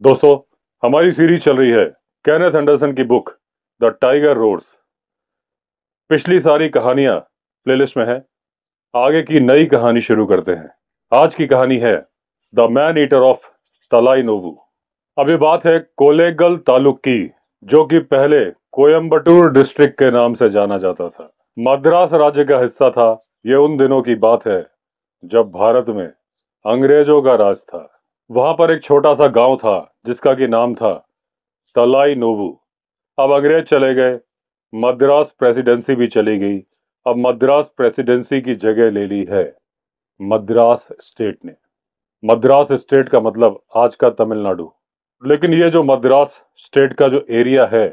दोस्तों, हमारी सीरीज चल रही है केनेथ एंडरसन की बुक द टाइगर रोर्स। पिछली सारी कहानियां प्लेलिस्ट में है। आगे की नई कहानी शुरू करते हैं। आज की कहानी है द मैन ईटर ऑफ तलाई नोवु। अब ये बात है कोलेगल तालुक की, जो कि पहले कोयम्बटूर डिस्ट्रिक्ट के नाम से जाना जाता था। मद्रास राज्य का हिस्सा था। ये उन दिनों की बात है जब भारत में अंग्रेजों का राज था। वहां पर एक छोटा सा गांव था जिसका कि नाम था तलाई नोवु। अब अंग्रेज चले गए, मद्रास प्रेसिडेंसी भी चली गई। अब मद्रास प्रेसिडेंसी की जगह ले ली है मद्रास स्टेट ने। मद्रास स्टेट का मतलब आज का तमिलनाडु। लेकिन ये जो मद्रास स्टेट का जो एरिया है,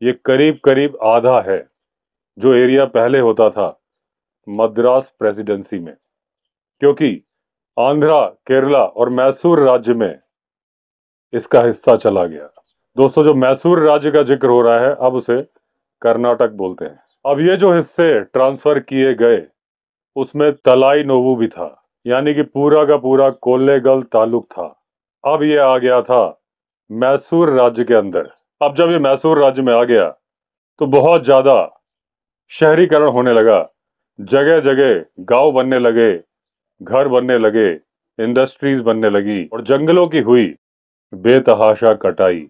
ये करीब करीब आधा है जो एरिया पहले होता था मद्रास प्रेसिडेंसी में, क्योंकि आंध्रा, केरला और मैसूर राज्य में इसका हिस्सा चला गया। दोस्तों, जो मैसूर राज्य का जिक्र हो रहा है, अब उसे कर्नाटक बोलते हैं। अब ये जो हिस्से ट्रांसफर किए गए उसमें तलाई नोवु भी था, यानी कि पूरा का पूरा कोलेगल तालुक था। अब ये आ गया था मैसूर राज्य के अंदर। अब जब ये मैसूर राज्य में आ गया तो बहुत ज्यादा शहरीकरण होने लगा। जगह जगह गांव बनने लगे, घर बनने लगे, इंडस्ट्रीज बनने लगी और जंगलों की हुई बेतहाशा कटाई।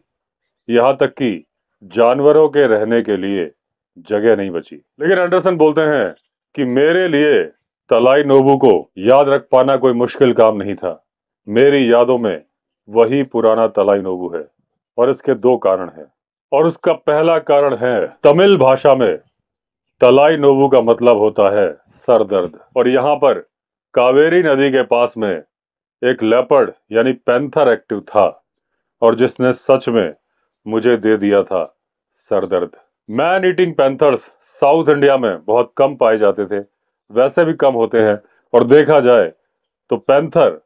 यहाँ तक कि जानवरों के रहने के लिए जगह नहीं बची। लेकिन एंडरसन बोलते हैं कि मेरे लिए तलाई नोवु को याद रख पाना कोई मुश्किल काम नहीं था। मेरी यादों में वही पुराना तलाई नोवु है और इसके दो कारण हैं। और उसका पहला कारण है, तमिल भाषा में तलाई नोवु का मतलब होता है सर दर्द। और यहाँ पर कावेरी नदी के पास में एक लेपर्ड यानी पैंथर एक्टिव था और जिसने सच में मुझे दे दिया था सर दर्द। Man eating panthers south India में बहुत कम पाए जाते थे, वैसे भी कम होते हैं। और देखा जाए तो पैंथर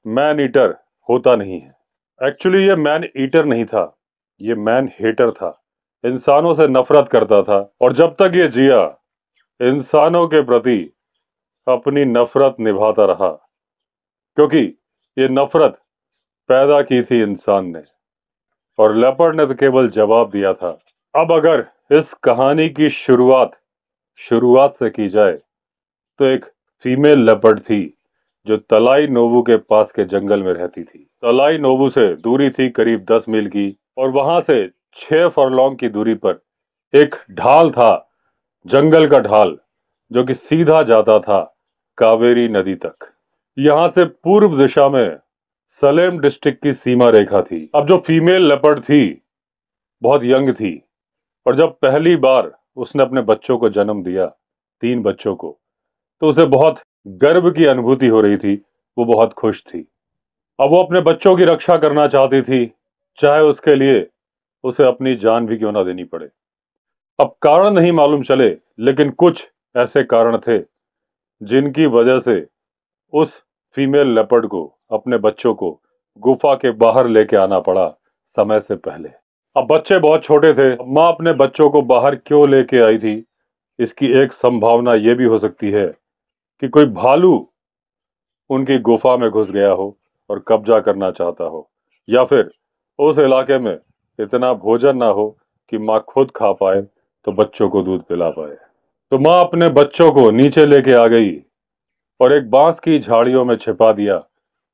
मैन ईटर होता नहीं है। एक्चुअली ये मैन ईटर नहीं था, ये मैन हेटर था। इंसानों से नफरत करता था और जब तक ये जिया इंसानों के प्रति अपनी नफरत निभाता रहा, क्योंकि ये नफरत पैदा की थी इंसान ने और लेपर्ड ने तो केवल जवाब दिया था। अब अगर इस कहानी की शुरुआत से की जाए तो एक फीमेल लेपर्ड थी जो तलाई नोवु के पास के जंगल में रहती थी। तलाई नोवु से दूरी थी करीब 10 मील की और वहां से 6 फरलॉन्ग की दूरी पर एक ढाल था, जंगल का ढाल, जो कि सीधा जाता था कावेरी नदी तक। यहां से पूर्व दिशा में सलेम डिस्ट्रिक्ट की सीमा रेखा थी। अब जो फीमेल लेपर्ड थी बहुत यंग थी और जब पहली बार उसने अपने बच्चों को जन्म दिया, 3 बच्चों को, तो उसे बहुत गर्व की अनुभूति हो रही थी। वो बहुत खुश थी। अब वो अपने बच्चों की रक्षा करना चाहती थी, चाहे उसके लिए उसे अपनी जान भी क्यों ना देनी पड़े। अब कारण नहीं मालूम चले, लेकिन कुछ ऐसे कारण थे जिनकी वजह से उस फीमेल लेपर्ड को अपने बच्चों को गुफा के बाहर लेके आना पड़ा समय से पहले। अब बच्चे बहुत छोटे थे। माँ अपने बच्चों को बाहर क्यों लेके आई थी, इसकी एक संभावना यह भी हो सकती है कि कोई भालू उनकी गुफा में घुस गया हो और कब्जा करना चाहता हो, या फिर उस इलाके में इतना भोजन ना हो कि माँ खुद खा पाए तो बच्चों को दूध पिला पाए। तो माँ अपने बच्चों को नीचे लेके आ गई और एक बांस की झाड़ियों में छिपा दिया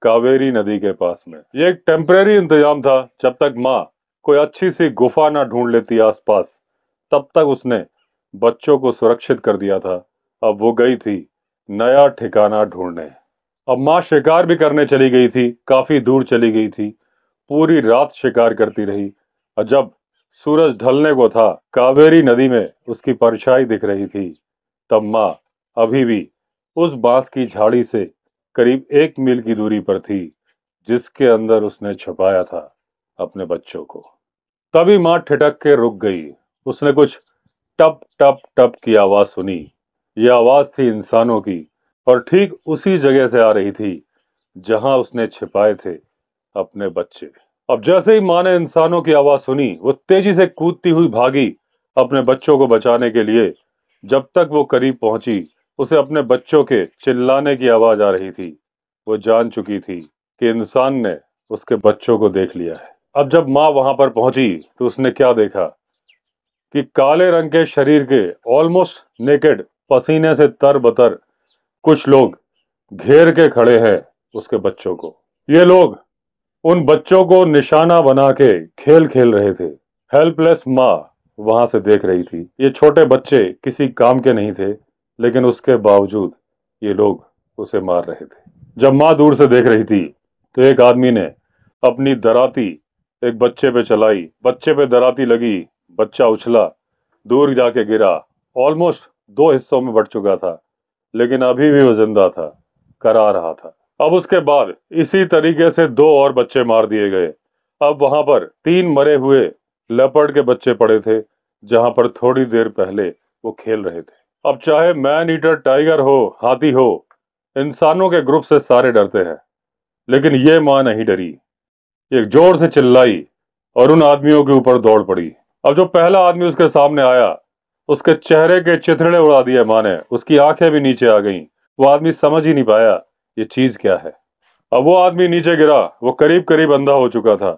कावेरी नदी के पास में। ये एक टेम्परेरी इंतजाम था, जब तक माँ कोई अच्छी सी गुफा ना ढूंढ लेती आसपास, तब तक उसने बच्चों को सुरक्षित कर दिया था। अब वो गई थी नया ठिकाना ढूंढने। अब माँ शिकार भी करने चली गई थी, काफी दूर चली गई थी, पूरी रात शिकार करती रही। और जब सूरज ढलने को था, कावेरी नदी में उसकी परछाई दिख रही थी, तब माँ अभी भी उस बांस की झाड़ी से करीब 1 मील की दूरी पर थी जिसके अंदर उसने छुपाया था अपने बच्चों को। तभी माँ ठिठक के रुक गई। उसने कुछ टप टप टप की आवाज सुनी। यह आवाज थी इंसानों की और ठीक उसी जगह से आ रही थी जहां उसने छिपाए थे अपने बच्चे। अब जैसे ही माँ ने इंसानों की आवाज सुनी, वो तेजी से कूदती हुई भागी अपने बच्चों को बचाने के लिए। जब तक वो करीब पहुंची, उसे अपने बच्चों के चिल्लाने की आवाज आ रही थी। वो जान चुकी थी कि इंसान ने उसके बच्चों को देख लिया है। अब जब माँ वहां पर पहुंची तो उसने क्या देखा कि काले रंग के शरीर के ऑलमोस्ट नेकेड, पसीने से तरबतर कुछ लोग घेर के खड़े हैं उसके बच्चों को। ये लोग उन बच्चों को निशाना बना के खेल खेल रहे थे। हेल्पलेस माँ वहां से देख रही थी। ये छोटे बच्चे किसी काम के नहीं थे, लेकिन उसके बावजूद ये लोग उसे मार रहे थे। जब माँ दूर से देख रही थी तो एक आदमी ने अपनी दराती एक बच्चे पे चलाई। बच्चे पे दराती लगी, बच्चा उछला, दूर जाके गिरा। ऑलमोस्ट दो हिस्सों में बट चुका था, लेकिन अभी भी वो जिंदा था, करा रहा था। अब उसके बाद इसी तरीके से दो और बच्चे मार दिए गए। अब वहां पर तीन मरे हुए लेपर्ड के बच्चे पड़े थे, जहां पर थोड़ी देर पहले वो खेल रहे थे। अब चाहे मैन ईटर टाइगर हो, हाथी हो, इंसानों के ग्रुप से सारे डरते हैं, लेकिन ये मां नहीं डरी। एक जोर से चिल्लाई और उन आदमियों के ऊपर दौड़ पड़ी। अब जो पहला आदमी उसके सामने आया, उसके चेहरे के चिथड़े उड़ा दिए मां ने। उसकी आंखें भी नीचे आ गईं। वो आदमी समझ ही नहीं पाया ये चीज क्या है। अब वो आदमी नीचे गिरा। वो करीब करीब अंधा हो चुका था।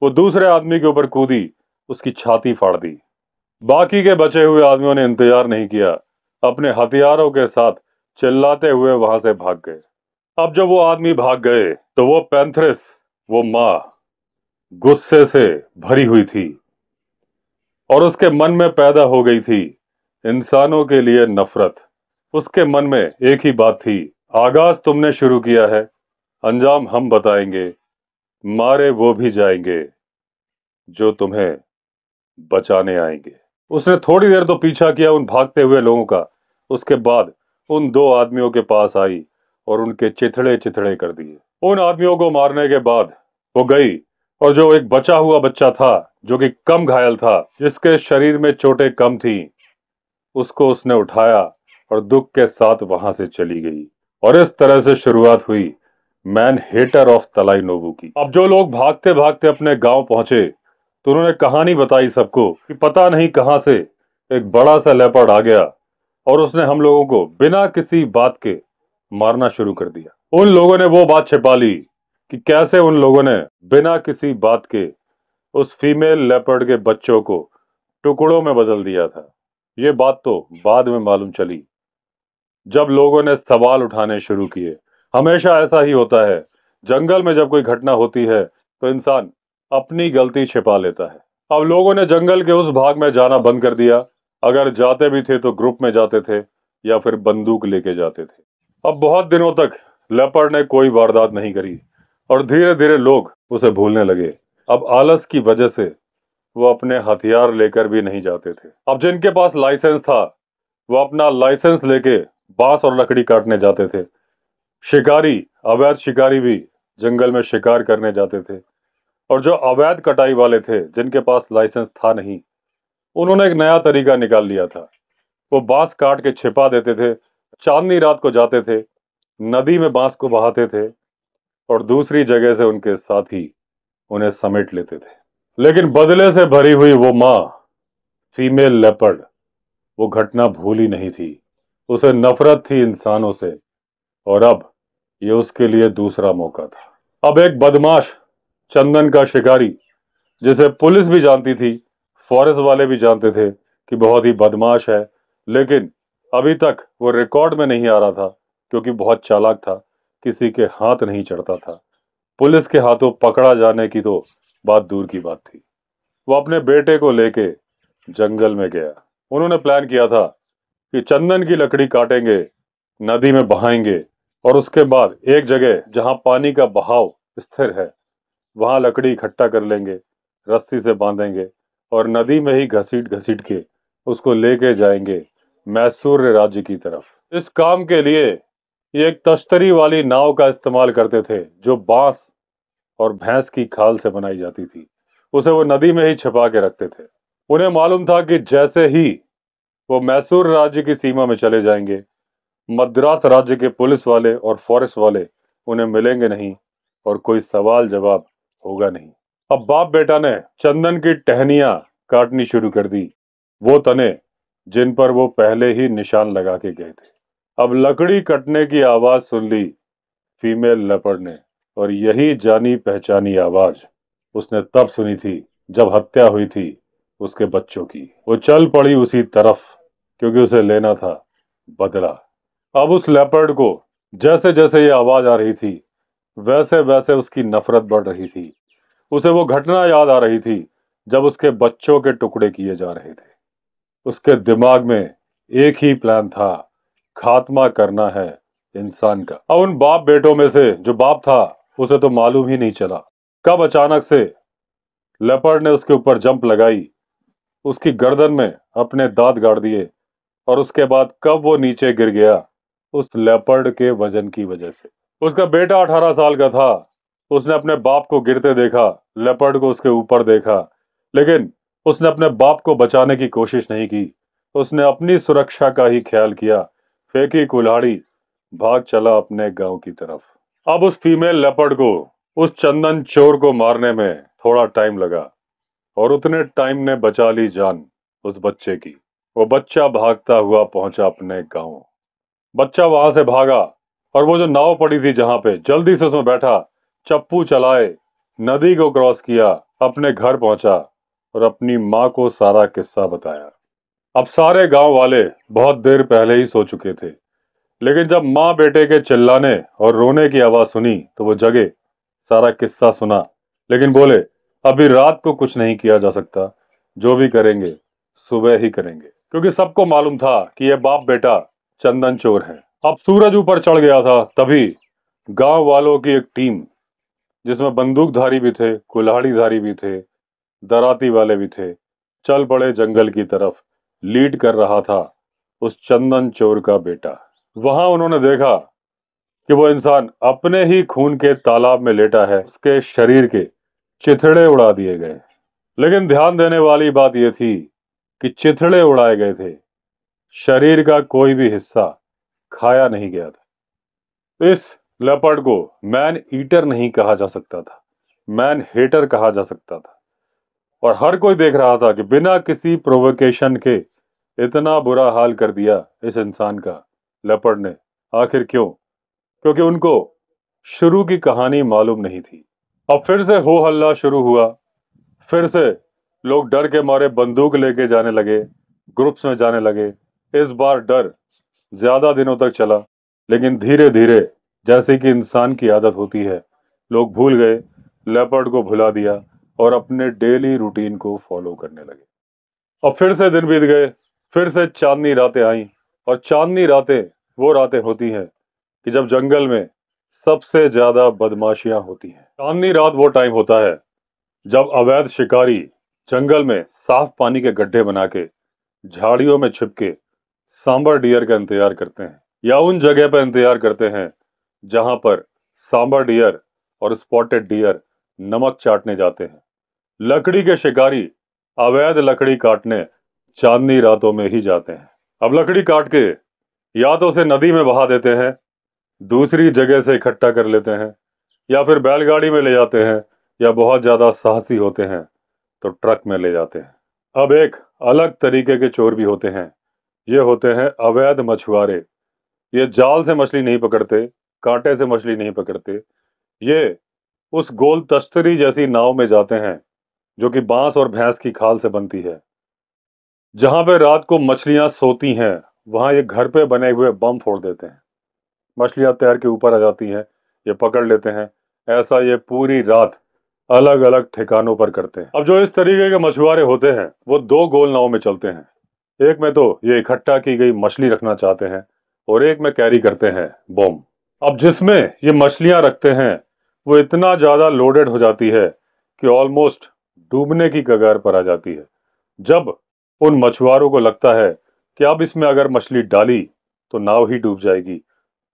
वो दूसरे आदमी के ऊपर कूदी, उसकी छाती फाड़ दी। बाकी के बचे हुए आदमियों ने इंतजार नहीं किया, अपने हथियारों के साथ चिल्लाते हुए वहां से भाग गए। अब जब वो आदमी भाग गए तो वो पैंथरिस, वो मां, गुस्से से भरी हुई थी और उसके मन में पैदा हो गई थी इंसानों के लिए नफरत। उसके मन में एक ही बात थी, आगाज तुमने शुरू किया है, अंजाम हम बताएंगे। मारे वो भी जाएंगे जो तुम्हें बचाने आएंगे। उसने थोड़ी देर तो पीछा किया उन भागते हुए लोगों का। उसके बाद उन दो आदमियों के पास आई और उनके चिथड़े चिथड़े कर दिए। उन आदमियों को मारने के बाद वो गई और जो एक बचा हुआ बच्चा था, जो कि कम घायल था, जिसके शरीर में चोटें कम थी, उसको उसने उठाया और दुख के साथ वहां से चली गई। और इस तरह से शुरुआत हुई मैन हेटर ऑफ तलाई नोबू की। अब जो लोग भागते भागते अपने गांव पहुंचे तो उन्होंने कहानी बताई सबको कि पता नहीं कहां से एक बड़ा सा लेपर्ड आ गया और उसने हम लोगों को बिना किसी बात के मारना शुरू कर दिया। उन लोगों ने वो बात छिपा ली कि कैसे उन लोगों ने बिना किसी बात के उस फीमेल लेपर्ड के बच्चों को टुकड़ों में बदल दिया था। ये बात तो बाद में मालूम चली, जब लोगों ने सवाल उठाने शुरू किए। हमेशा ऐसा ही होता है, जंगल में जब कोई घटना होती है तो इंसान अपनी गलती छिपा लेता है। अब लोगों ने जंगल के उस भाग में जाना बंद कर दिया। अगर जाते भी थे तो ग्रुप में जाते थे या फिर बंदूक लेके जाते थे। अब बहुत दिनों तक लेपर्ड ने कोई वारदात नहीं करी और धीरे धीरे लोग उसे भूलने लगे। अब आलस की वजह से वो अपने हथियार लेकर भी नहीं जाते थे। अब जिनके पास लाइसेंस था वो अपना लाइसेंस लेके बांस और लकड़ी काटने जाते थे। शिकारी, अवैध शिकारी भी जंगल में शिकार करने जाते थे। और जो अवैध कटाई वाले थे, जिनके पास लाइसेंस था नहीं, उन्होंने एक नया तरीका निकाल लिया था। वो बांस काट के छिपा देते थे, चांदनी रात को जाते थे, नदी में बांस को बहाते थे और दूसरी जगह से उनके साथी उन्हें समेट लेते थे। लेकिन बदले से भरी हुई वो माँ, फीमेल लेपर्ड, वो घटना भूली नहीं थी। उसे नफरत थी इंसानों से और अब ये उसके लिए दूसरा मौका था। अब एक बदमाश चंदन का शिकारी, जिसे पुलिस भी जानती थी, फॉरेस्ट वाले भी जानते थे कि बहुत ही बदमाश है, लेकिन अभी तक वो रिकॉर्ड में नहीं आ रहा था क्योंकि बहुत चालाक था, किसी के हाथ नहीं चढ़ता था। पुलिस के हाथों पकड़ा जाने की तो बात दूर की बात थी। वो अपने बेटे को लेके जंगल में गया। उन्होंने प्लान किया था कि चंदन की लकड़ी काटेंगे, नदी में बहाएंगे और उसके बाद एक जगह जहां पानी का बहाव स्थिर है वहां लकड़ी इकट्ठा कर लेंगे, रस्सी से बांधेंगे और नदी में ही घसीट घसीट के उसको लेके जाएंगे मैसूर राज्य की तरफ। इस काम के लिए ये एक तश्तरी वाली नाव का इस्तेमाल करते थे, जो बांस और भैंस की खाल से बनाई जाती थी। उसे वो नदी में ही छिपा के रखते थे। उन्हें मालूम था कि जैसे ही वो मैसूर राज्य की सीमा में चले जाएंगे, मद्रास राज्य के पुलिस वाले और फॉरेस्ट वाले उन्हें मिलेंगे नहीं और कोई सवाल जवाब होगा नहीं। अब बाप बेटा ने चंदन की टहनियां काटनी शुरू कर दी, वो तने जिन पर वो पहले ही निशान लगा के गए थे। अब लकड़ी कटने की आवाज सुन ली फीमेल लेपर्ड ने, और यही जानी पहचानी आवाज उसने तब सुनी थी जब हत्या हुई थी उसके बच्चों की। वो चल पड़ी उसी तरफ, क्योंकि उसे लेना था बदला। अब उस लेपर्ड को जैसे जैसे ये आवाज आ रही थी, वैसे वैसे उसकी नफरत बढ़ रही थी। उसे वो घटना याद आ रही थी जब उसके बच्चों के टुकड़े किए जा रहे थे। उसके दिमाग में एक ही प्लान था, खात्मा करना है इंसान का। अब उन बाप बेटों में से जो बाप था, उसे तो मालूम ही नहीं चला कब अचानक से लेपर्ड ने उसके ऊपर जंप लगाई, उसकी गर्दन में अपने दांत गाड़ दिए, और उसके बाद कब वो नीचे गिर गया उस लेपर्ड के वजन की वजह से। उसका बेटा 18 साल का था। उसने अपने बाप को गिरते देखा, लेपर्ड को उसके ऊपर देखा, लेकिन उसने अपने बाप को बचाने की कोशिश नहीं की। उसने अपनी सुरक्षा का ही ख्याल किया, फेंकी कुल्हाड़ी, भाग चला अपने गांव की तरफ। अब उस फीमेल लेपर्ड को, उस चंदन चोर को मारने में थोड़ा टाइम लगा, और उतने टाइम ने बचा ली जान उस बच्चे की। वो बच्चा भागता हुआ पहुंचा अपने गांव। बच्चा वहां से भागा, और वो जो नाव पड़ी थी जहां पे, जल्दी से उसमें बैठा, चप्पू चलाए, नदी को क्रॉस किया, अपने घर पहुंचा और अपनी माँ को सारा किस्सा बताया। अब सारे गांव वाले बहुत देर पहले ही सो चुके थे, लेकिन जब माँ बेटे के चिल्लाने और रोने की आवाज सुनी तो वो जगे, सारा किस्सा सुना, लेकिन बोले अभी रात को कुछ नहीं किया जा सकता, जो भी करेंगे सुबह ही करेंगे, क्योंकि सबको मालूम था कि ये बाप बेटा चंदन चोर है। अब सूरज ऊपर चढ़ गया था, तभी गांव वालों की एक टीम, जिसमें बंदूकधारी भी थे, कुल्हाड़ीधारी भी थे, दराती वाले भी थे, चल पड़े जंगल की तरफ। लीड कर रहा था उस चंदन चोर का बेटा। वहां उन्होंने देखा कि वो इंसान अपने ही खून के तालाब में लेटा है, उसके शरीर के चिथड़े उड़ा दिए गए। लेकिन ध्यान देने वाली बात यह थी कि चिथड़े उड़ाए गए थे, शरीर का कोई भी हिस्सा खाया नहीं गया था। इस लेपर्ड को मैन ईटर नहीं कहा जा सकता था, मैन हेटर कहा जा सकता था। और हर कोई देख रहा था कि बिना किसी प्रोवोकेशन के इतना बुरा हाल कर दिया इस इंसान का लेपर्ड ने। आखिर क्यों? क्योंकि उनको शुरू की कहानी मालूम नहीं थी। अब फिर से हो हल्ला शुरू हुआ। फिर से लोग डर के मारे बंदूक लेके जाने लगे, ग्रुप्स में जाने लगे। इस बार डर ज्यादा दिनों तक चला, लेकिन धीरे धीरे, जैसे कि इंसान की आदत होती है, लोग भूल गए, लेपर्ड को भुला दिया और अपने डेली रूटीन को फॉलो करने लगे। अब फिर से दिन बीत गए, फिर से चांदनी रातें आईं। और चांदनी रातें वो रातें होती हैं कि जब जंगल में सबसे ज्यादा बदमाशियां होती हैं। चांदनी रात वो टाइम होता है जब अवैध शिकारी जंगल में साफ पानी के गड्ढे बना के, झाड़ियों में छिपके सांबर डियर का इंतजार करते हैं, या उन जगह पर इंतजार करते हैं जहां पर सांबर डियर और स्पॉटेड डियर नमक चाटने जाते हैं। लकड़ी के शिकारी अवैध लकड़ी काटने चांदनी रातों में ही जाते हैं। अब लकड़ी काट के या तो उसे नदी में बहा देते हैं, दूसरी जगह से इकट्ठा कर लेते हैं, या फिर बैलगाड़ी में ले जाते हैं, या बहुत ज्यादा साहसी होते हैं तो ट्रक में ले जाते हैं। अब एक अलग तरीके के चोर भी होते हैं। ये होते हैं अवैध मछुआरे। ये जाल से मछली नहीं पकड़ते, कांटे से मछली नहीं पकड़ते। ये उस गोल तश्तरी जैसी नाव में जाते हैं जो कि बांस और भैंस की खाल से बनती है। जहां पे रात को मछलियां सोती हैं, वहां ये घर पे बने हुए बम फोड़ देते हैं। मछलियां तैर के ऊपर आ जाती हैं, ये पकड़ लेते हैं। ऐसा ये पूरी रात अलग अलग ठिकानों पर करते हैं। अब जो इस तरीके के मछुआरे होते हैं, वो दो गोल नाव में चलते हैं। एक में तो ये इकट्ठा की गई मछली रखना चाहते हैं, और एक में कैरी करते हैं बम। अब जिसमें ये मछलियां रखते हैं, वो इतना ज्यादा लोडेड हो जाती है कि ऑलमोस्ट डूबने की कगार पर आ जाती है। जब उन मछुआरों को लगता है कि अब इसमें अगर मछली डाली तो नाव ही डूब जाएगी,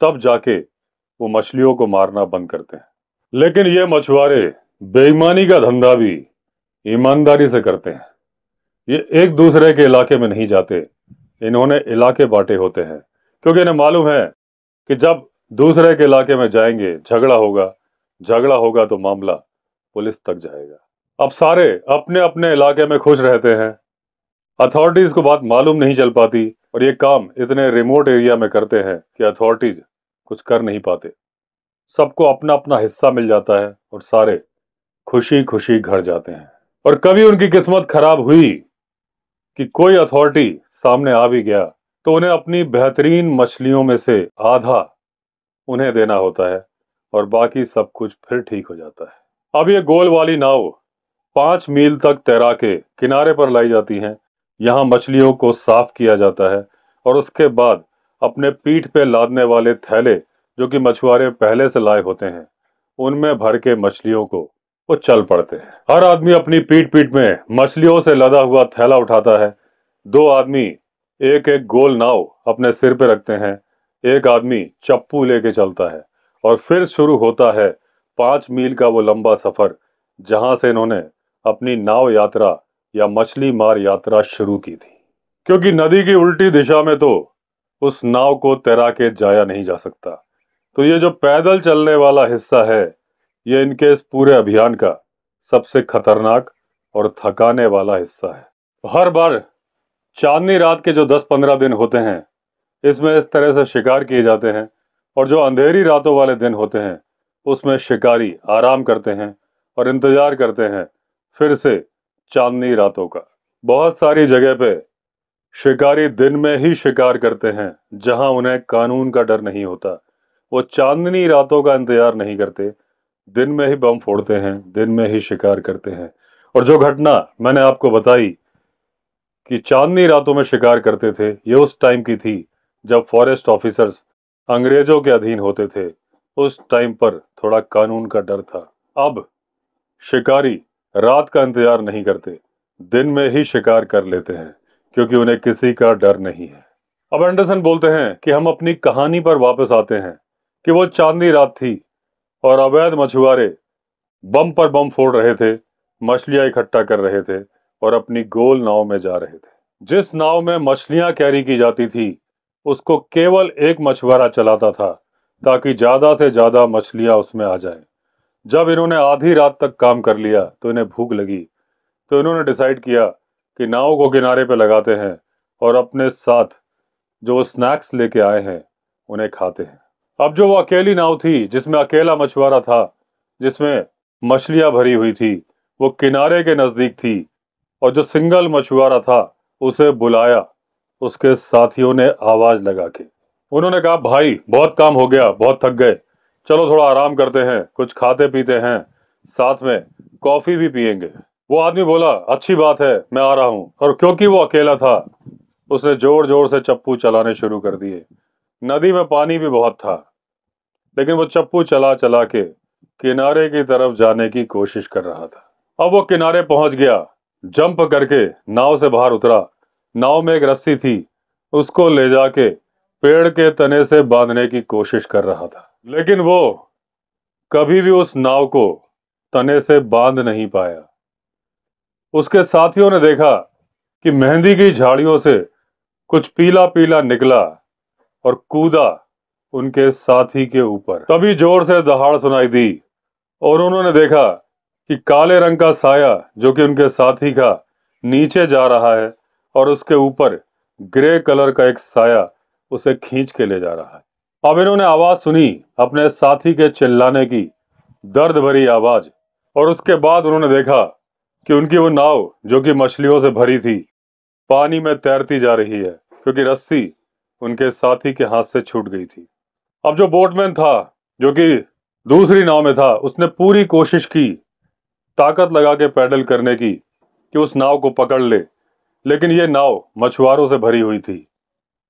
तब जाके वो मछलियों को मारना बंद करते हैं। लेकिन ये मछुआरे बेईमानी का धंधा भी ईमानदारी से करते हैं। ये एक दूसरे के इलाके में नहीं जाते, इन्होंने इलाके बांटे होते हैं, क्योंकि इन्हें मालूम है कि जब दूसरे के इलाके में जाएंगे झगड़ा होगा, झगड़ा होगा तो मामला पुलिस तक जाएगा। अब सारे अपने अपने इलाके में खुश रहते हैं। अथॉरिटीज को बात मालूम नहीं चल पाती, और ये काम इतने रिमोट एरिया में करते हैं कि अथॉरिटीज कुछ कर नहीं पाते। सबको अपना अपना हिस्सा मिल जाता है और सारे खुशी खुशी घर जाते हैं। और कभी उनकी किस्मत खराब हुई कि कोई अथॉरिटी सामने आ भी गया तो उन्हें अपनी बेहतरीन मछलियों में से आधा उन्हें देना होता है और बाकी सब कुछ फिर ठीक हो जाता है। अब ये गोल वाली नाव 5 मील तक तैरा के किनारे पर लाई जाती हैं। यहाँ मछलियों को साफ किया जाता है और उसके बाद अपने पीठ पे लादने वाले थैले जो कि मछुआरे पहले से लाए होते हैं उनमें भर के मछलियों को वो चल पड़ते हैं। हर आदमी अपनी पीठ पीठ में मछलियों से लदा हुआ थैला उठाता है। 2 आदमी एक एक गोल नाव अपने सिर पे रखते हैं। एक आदमी चप्पू लेके चलता है और फिर शुरू होता है 5 मील का वो लंबा सफर जहां से इन्होंने अपनी नाव यात्रा या मछली मार यात्रा शुरू की थी। क्योंकि नदी की उल्टी दिशा में तो उस नाव को तैरा के जाया नहीं जा सकता, तो ये जो पैदल चलने वाला हिस्सा है ये इनके इस पूरे अभियान का सबसे खतरनाक और थकाने वाला हिस्सा है। हर बार चांदनी रात के जो 10-15 दिन होते हैं इसमें इस तरह से शिकार किए जाते हैं और जो अंधेरी रातों वाले दिन होते हैं उसमें शिकारी आराम करते हैं और इंतजार करते हैं फिर से चांदनी रातों का। बहुत सारी जगह पे शिकारी दिन में ही शिकार करते हैं जहां उन्हें कानून का डर नहीं होता। वो चांदनी रातों का इंतजार नहीं करते, दिन में ही बम फोड़ते हैं, दिन में ही शिकार करते हैं। और जो घटना मैंने आपको बताई कि चांदनी रातों में शिकार करते थे ये उस टाइम की थी जब फॉरेस्ट ऑफिसर्स अंग्रेजों के अधीन होते थे। उस टाइम पर थोड़ा कानून का डर था। अब शिकारी रात का इंतजार नहीं करते, दिन में ही शिकार कर लेते हैं क्योंकि उन्हें किसी का डर नहीं है। अब एंडरसन बोलते हैं कि हम अपनी कहानी पर वापस आते हैं कि वो चांदनी रात थी और अवैध मछुआरे बम पर बम फोड़ रहे थे, मछलियां इकट्ठा कर रहे थे और अपनी गोल नाव में जा रहे थे। जिस नाव में मछलियां कैरी की जाती थी उसको केवल एक मछुआरा चलाता था ताकि ज्यादा से ज्यादा मछलियां उसमें आ जाएं। जब इन्होंने आधी रात तक काम कर लिया तो इन्हें भूख लगी, तो इन्होंने डिसाइड किया कि नाव को किनारे पे लगाते हैं और अपने साथ जो स्नैक्स लेके आए हैं उन्हें खाते हैं। अब जो वो अकेली नाव थी जिसमें अकेला मछुआरा था, जिसमें मछलियां भरी हुई थी, वो किनारे के नजदीक थी और जो सिंगल मछुआरा था उसे बुलाया उसके साथियों ने आवाज लगा के। उन्होंने कहा, भाई बहुत काम हो गया, बहुत थक गए, चलो थोड़ा आराम करते हैं, कुछ खाते पीते हैं, साथ में कॉफी भी पियेंगे। वो आदमी बोला, अच्छी बात है, मैं आ रहा हूं। और क्योंकि वो अकेला था उसने जोर जोर से चप्पू चलाने शुरू कर दिए। नदी में पानी भी बहुत था लेकिन वो चप्पू चला चला के किनारे की तरफ जाने की कोशिश कर रहा था। अब वो किनारे पहुंच गया, जंप करके नाव से बाहर उतरा। नाव में एक रस्सी थी, उसको ले जाके पेड़ के तने से बांधने की कोशिश कर रहा था, लेकिन वो कभी भी उस नाव को तने से बांध नहीं पाया। उसके साथियों ने देखा कि मेहंदी की झाड़ियों से कुछ पीला पीला निकला और कूदा उनके साथी के ऊपर। तभी जोर से दहाड़ सुनाई दी और उन्होंने देखा कि काले रंग का साया जो कि उनके साथी का नीचे जा रहा है और उसके ऊपर ग्रे कलर का एक साया उसे खींच के ले जा रहा है। अब इन्होंने आवाज सुनी अपने साथी के चिल्लाने की, दर्द भरी आवाज, और उसके बाद उन्होंने देखा कि उनकी वो नाव जो कि मछलियों से भरी थी पानी में तैरती जा रही है क्योंकि रस्सी उनके साथी के हाथ से छूट गई थी। अब जो बोटमैन था जो कि दूसरी नाव में था उसने पूरी कोशिश की, ताकत लगा के पैडल करने की कि उस नाव को पकड़ ले, लेकिन ये नाव मछुआरों से भरी हुई थी,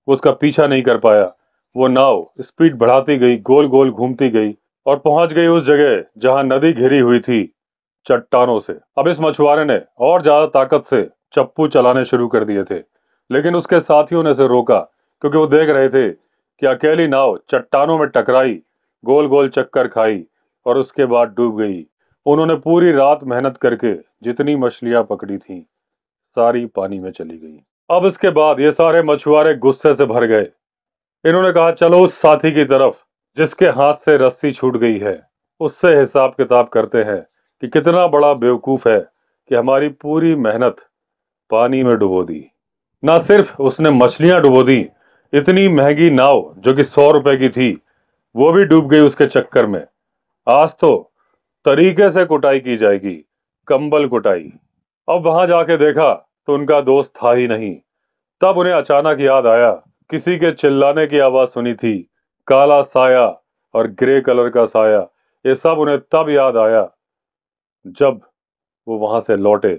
उसका पीछा नहीं कर पाया। वो नाव स्पीड बढ़ाती गई, गोल गोल घूमती गई और पहुंच गई उस जगह जहां नदी घिरी हुई थी चट्टानों से। अब इस मछुआरे ने और ज्यादा ताकत से चप्पू चलाने शुरू कर दिए थे, लेकिन उसके साथियों ने उसे रोका क्योंकि वो देख रहे थे कि अकेली नाव चट्टानों में टकराई, गोल गोल चक्कर खाई और उसके बाद डूब गई। उन्होंने पूरी रात मेहनत करके जितनी मछलियां पकड़ी थी सारी पानी में चली गई। अब इसके बाद ये सारे मछुआरे गुस्से से भर गए। इन्होंने कहा, चलो उस साथी की तरफ जिसके हाथ से रस्सी छूट गई है उससे हिसाब किताब करते हैं कि कितना बड़ा बेवकूफ है कि हमारी पूरी मेहनत पानी में डुबो दी। ना सिर्फ उसने मछलियां डुबो दी, इतनी महंगी नाव जो कि 100 रुपए की थी वो भी डूब गई उसके चक्कर में। आज तो तरीके से कुटाई की जाएगी, कंबल कुटाई। अब वहां जाके देखा तो उनका दोस्त था ही नहीं। तब उन्हें अचानक याद आया, किसी के चिल्लाने की आवाज सुनी थी, काला साया और ग्रे कलर का साया। ये सब उन्हें तब याद आया जब वो वहां से लौटे,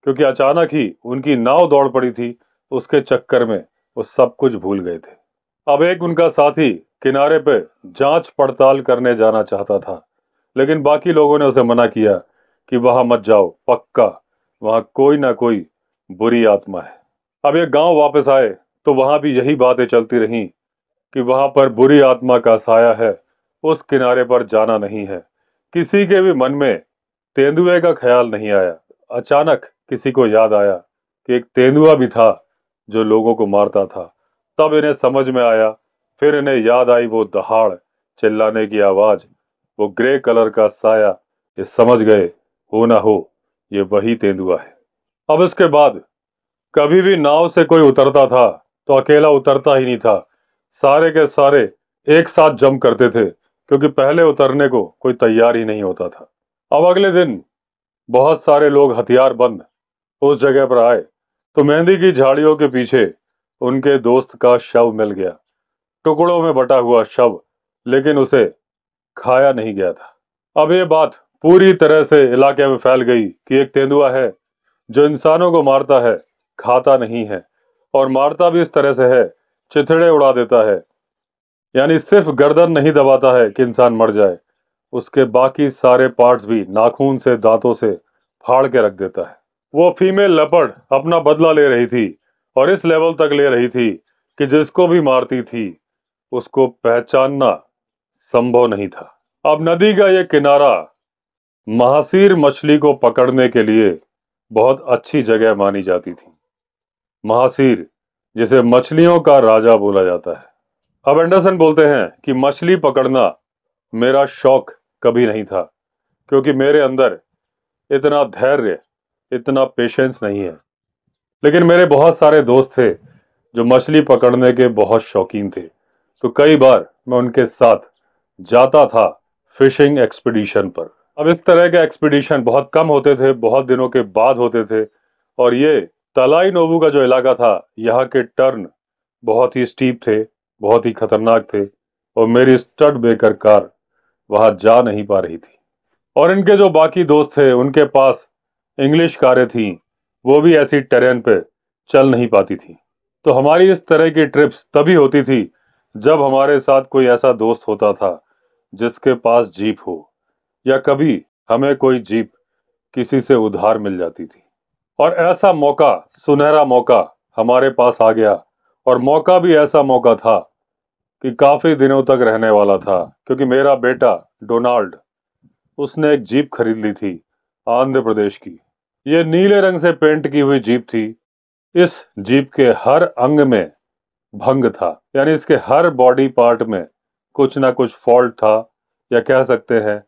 क्योंकि अचानक ही उनकी नाव दौड़ पड़ी थी। उसके चक्कर में वो सब कुछ भूल गए थे। अब एक उनका साथी किनारे पे जांच पड़ताल करने जाना चाहता था, लेकिन बाकी लोगों ने उसे मना किया कि वहां मत जाओ, पक्का वहां कोई ना कोई बुरी आत्मा है। अब ये गांव वापस आए तो वहां भी यही बातें चलती रहीं कि वहां पर बुरी आत्मा का साया है, उस किनारे पर जाना नहीं है। किसी के भी मन में तेंदुए का ख्याल नहीं आया। अचानक किसी को याद आया कि एक तेंदुआ भी था जो लोगों को मारता था। तब इन्हें समझ में आया, फिर इन्हें याद आई वो दहाड़, चिल्लाने की आवाज, वो ग्रे कलर का साया। ये समझ गए, हो ना हो ये वही तेंदुआ है। अब इसके बाद कभी भी नाव से कोई उतरता था तो अकेला उतरता ही नहीं था, सारे के सारे एक साथ जंप करते थे, क्योंकि पहले उतरने को कोई तैयार ही नहीं होता था। अब अगले दिन बहुत सारे लोग हथियार बंद उस जगह पर आए तो मेहंदी की झाड़ियों के पीछे उनके दोस्त का शव मिल गया, टुकड़ों में बटा हुआ शव, लेकिन उसे खाया नहीं गया था। अब ये बात पूरी तरह से इलाके में फैल गई कि एक तेंदुआ है जो इंसानों को मारता है, खाता नहीं है, और मारता भी इस तरह से है, चिथड़े उड़ा देता है। यानी सिर्फ गर्दन नहीं दबाता है कि इंसान मर जाए, उसके बाकी सारे पार्ट्स भी नाखून से, दांतों से फाड़ के रख देता है। वो फीमेल लेपर्ड अपना बदला ले रही थी, और इस लेवल तक ले रही थी कि जिसको भी मारती थी उसको पहचानना संभव नहीं था। अब नदी का ये किनारा महासीर मछली को पकड़ने के लिए बहुत अच्छी जगह मानी जाती थी। महासीर, जिसे मछलियों का राजा बोला जाता है। अब एंडरसन बोलते हैं कि मछली पकड़ना मेरा शौक कभी नहीं था, क्योंकि मेरे अंदर इतना धैर्य, इतना पेशेंस नहीं है। लेकिन मेरे बहुत सारे दोस्त थे जो मछली पकड़ने के बहुत शौकीन थे, तो कई बार मैं उनके साथ जाता था फिशिंग एक्सपीडिशन पर। अब इस तरह के एक्सपीडिशन बहुत कम होते थे, बहुत दिनों के बाद होते थे, और ये तलाई नोवू का जो इलाका था, यहाँ के टर्न बहुत ही स्टीप थे, बहुत ही खतरनाक थे, और मेरी स्टड ब्रेकर कार वहां जा नहीं पा रही थी। और इनके जो बाकी दोस्त थे उनके पास इंग्लिश कारें थीं, वो भी ऐसी टेरेन पे चल नहीं पाती थी। तो हमारी इस तरह की ट्रिप्स तभी होती थी जब हमारे साथ कोई ऐसा दोस्त होता था जिसके पास जीप हो, या कभी हमें कोई जीप किसी से उधार मिल जाती थी। और ऐसा मौका, सुनहरा मौका हमारे पास आ गया, और मौका भी ऐसा मौका था कि काफी दिनों तक रहने वाला था, क्योंकि मेरा बेटा डोनाल्ड, उसने एक जीप खरीद ली थी आंध्र प्रदेश की। ये नीले रंग से पेंट की हुई जीप थी। इस जीप के हर अंग में भंग था, यानी इसके हर बॉडी पार्ट में कुछ ना कुछ फॉल्ट था, या कह सकते हैं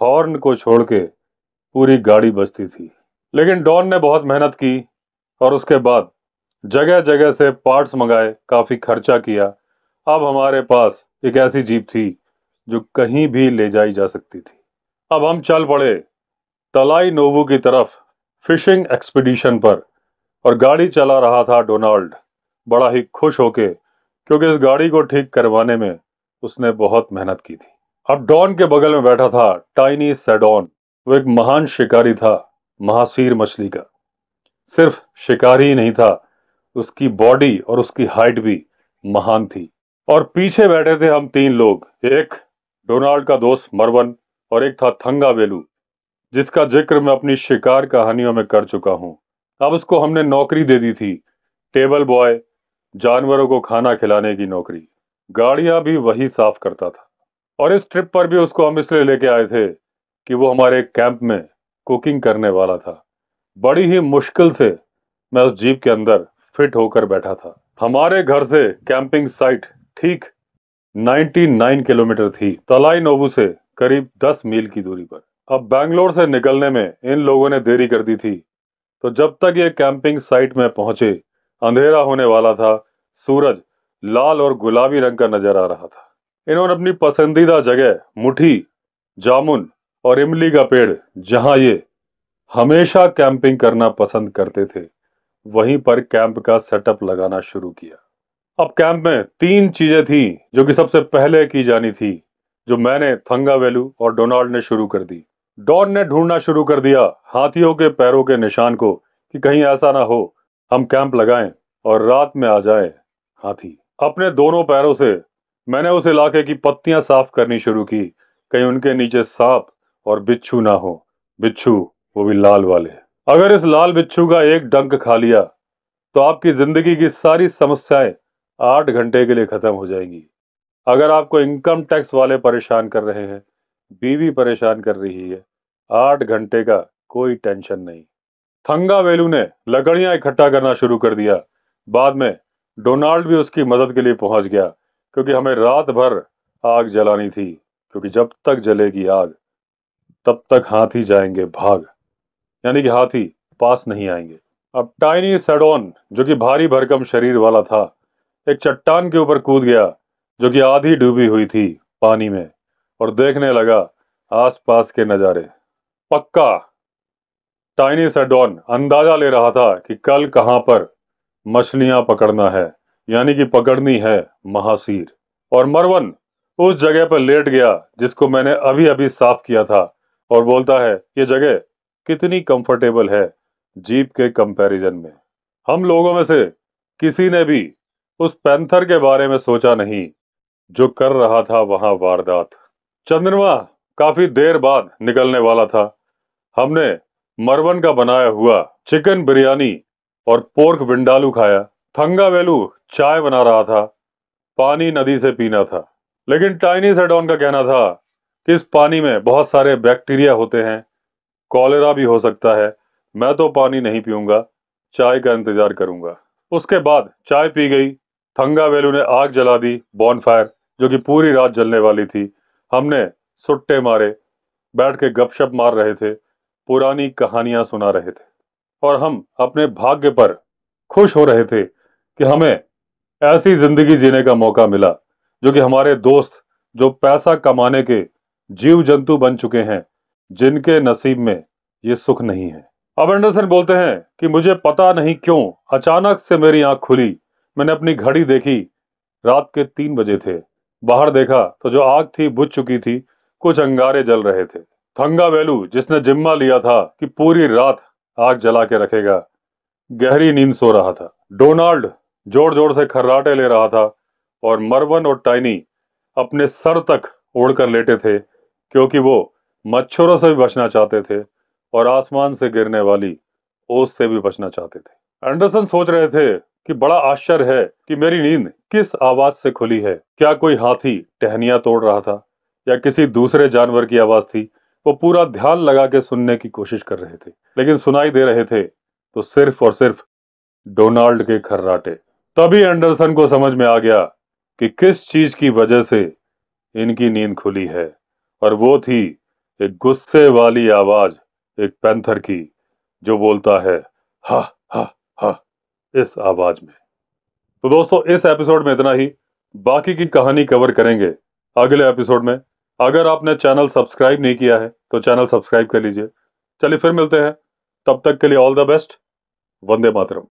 हॉर्न को छोड़ के पूरी गाड़ी बजती थी। लेकिन डॉन ने बहुत मेहनत की, और उसके बाद जगह जगह से पार्ट्स मंगाए, काफी खर्चा किया। अब हमारे पास एक ऐसी जीप थी जो कहीं भी ले जाई जा सकती थी। अब हम चल पड़े तलाई नोवू की तरफ फिशिंग एक्सपीडिशन पर, और गाड़ी चला रहा था डोनाल्ड, बड़ा ही खुश होके, क्योंकि इस गाड़ी को ठीक करवाने में उसने बहुत मेहनत की थी। अब डॉन के बगल में बैठा था टाइनी सैडॉन। वो एक महान शिकारी था, महासीर मछली का। सिर्फ शिकारी ही नहीं था, उसकी बॉडी और उसकी हाइट भी महान थी। और पीछे बैठे थे हम तीन लोग, एक डोनाल्ड का दोस्त मरवन, और एक था थंगा वेलू, जिसका जिक्र मैं अपनी शिकार कहानियों में कर चुका हूं। अब उसको हमने नौकरी दे दी थी, टेबल बॉय, जानवरों को खाना खिलाने की नौकरी। गाड़ियां भी वही साफ करता था। और इस ट्रिप पर भी उसको हम इसलिए लेके आए थे कि वो हमारे कैंप में कुकिंग करने वाला था। बड़ी ही मुश्किल से मैं उस जीप के अंदर फिट होकर बैठा था। हमारे घर से कैंपिंग साइट ठीक 99 किलोमीटर थी, तलाई नोवू से करीब 10 मील की दूरी पर। अब बैंगलोर से निकलने में इन लोगों ने देरी कर दी थी, तो जब तक ये कैंपिंग साइट में पहुंचे अंधेरा होने वाला था। सूरज लाल और गुलाबी रंग का नजर आ रहा था। इन्होंने अपनी पसंदीदा जगह मुठी, जामुन और इमली का पेड़ जहां ये हमेशा कैंपिंग करना पसंद करते थे, वहीं पर कैंप का सेटअप लगाना शुरू किया। अब कैंप में 3 चीजें थी जो कि सबसे पहले की जानी थी, जो मैंने, थंगावेलु और डोनाल्ड ने शुरू कर दी। डॉन ने ढूंढना शुरू कर दिया हाथियों के पैरों के निशान को, कि कहीं ऐसा ना हो हम कैंप लगाएं और रात में आ जाए हाथी। अपने दोनों पैरों से मैंने उस इलाके की पत्तियां साफ करनी शुरू की, कहीं उनके नीचे सांप और बिच्छू ना हो। बिच्छू, वो भी लाल वाले। अगर इस लाल बिच्छू का एक डंक खा लिया तो आपकी जिंदगी की सारी समस्याएं 8 घंटे के लिए खत्म हो जाएंगी। अगर आपको इनकम टैक्स वाले परेशान कर रहे हैं, बीवी परेशान कर रही है, 8 घंटे का कोई टेंशन नहीं। थंगावेलु ने लकड़ियां इकट्ठा करना शुरू कर दिया। बाद में डोनाल्ड भी उसकी मदद के लिए पहुंच गया, क्योंकि हमें रात भर आग जलानी थी, क्योंकि जब तक जलेगी आग तब तक हाथी जाएंगे भाग, यानी कि हाथी पास नहीं आएंगे। अब टाइनी सैडोन, जो कि भारी भरकम शरीर वाला था, एक चट्टान के ऊपर कूद गया जो कि आधी डूबी हुई थी पानी में, और देखने लगा आसपास के नजारे। पक्का टाइनी सैडोन अंदाजा ले रहा था कि कल कहां पर मछलियां पकड़ना है, यानी कि पकड़नी है महासीर। और मरवन उस जगह पर लेट गया जिसको मैंने अभी अभी साफ किया था, और बोलता है, ये जगह कितनी कंफर्टेबल है जीप के कंपैरिजन में। हम लोगों में से किसी ने भी उस पैंथर के बारे में सोचा नहीं जो कर रहा था वहां वारदात। चंद्रमा काफी देर बाद निकलने वाला था। हमने मरवन का बनाया हुआ चिकन बिरयानी और पोर्क विंडालू खाया। थंगावेलु चाय बना रहा था, पानी नदी से पीना था। लेकिन टाइनी सैडोन का कहना था कि इस पानी में बहुत सारे बैक्टीरिया होते हैं, कॉलेरा भी हो सकता है, मैं तो पानी नहीं पीऊंगा, चाय का इंतजार करूंगा। उसके बाद चाय पी गई। थंगावेलु ने आग जला दी, बॉनफायर, जो कि पूरी रात जलने वाली थी। हमने सुट्टे मारे, बैठ के गपशप मार रहे थे, पुरानी कहानियां सुना रहे थे, और हम अपने भाग्य पर खुश हो रहे थे कि हमें ऐसी जिंदगी जीने का मौका मिला जो कि हमारे दोस्त, जो पैसा कमाने के जीव जंतु बन चुके हैं, जिनके नसीब में ये सुख नहीं है। अब एंडरसन बोलते हैं कि मुझे पता नहीं क्यों अचानक से मेरी आंख खुली। मैंने अपनी घड़ी देखी, रात के 3 बजे थे। बाहर देखा तो जो आग थी बुझ चुकी थी, कुछ अंगारे जल रहे थे। थंगावेलु, जिसने जिम्मा लिया था कि पूरी रात आग जला के रखेगा, गहरी नींद सो रहा था। डोनाल्ड जोर जोर से खर्राटे ले रहा था, और मरवन और टाइनी अपने सर तक ओढ़कर लेटे थे, क्योंकि वो मच्छरों से भी बचना चाहते थे और आसमान से गिरने वाली ओस से भी बचना चाहते थे। एंडरसन सोच रहे थे कि बड़ा आश्चर्य है कि मेरी नींद किस आवाज से खुली है। क्या कोई हाथी टहनियां तोड़ रहा था या किसी दूसरे जानवर की आवाज थी? वो पूरा ध्यान लगा के सुनने की कोशिश कर रहे थे, लेकिन सुनाई दे रहे थे तो सिर्फ और सिर्फ डोनाल्ड के खर्राटे। तभी एंडरसन को समझ में आ गया कि किस चीज की वजह से इनकी नींद खुली है, और वो थी एक गुस्से वाली आवाज, एक पैंथर की, जो बोलता है हा हा हा इस आवाज में। तो दोस्तों, इस एपिसोड में इतना ही। बाकी की कहानी कवर करेंगे अगले एपिसोड में। अगर आपने चैनल सब्सक्राइब नहीं किया है तो चैनल सब्सक्राइब कर लीजिए। चलिए फिर मिलते हैं, तब तक के लिए all the best. Vande Mataram.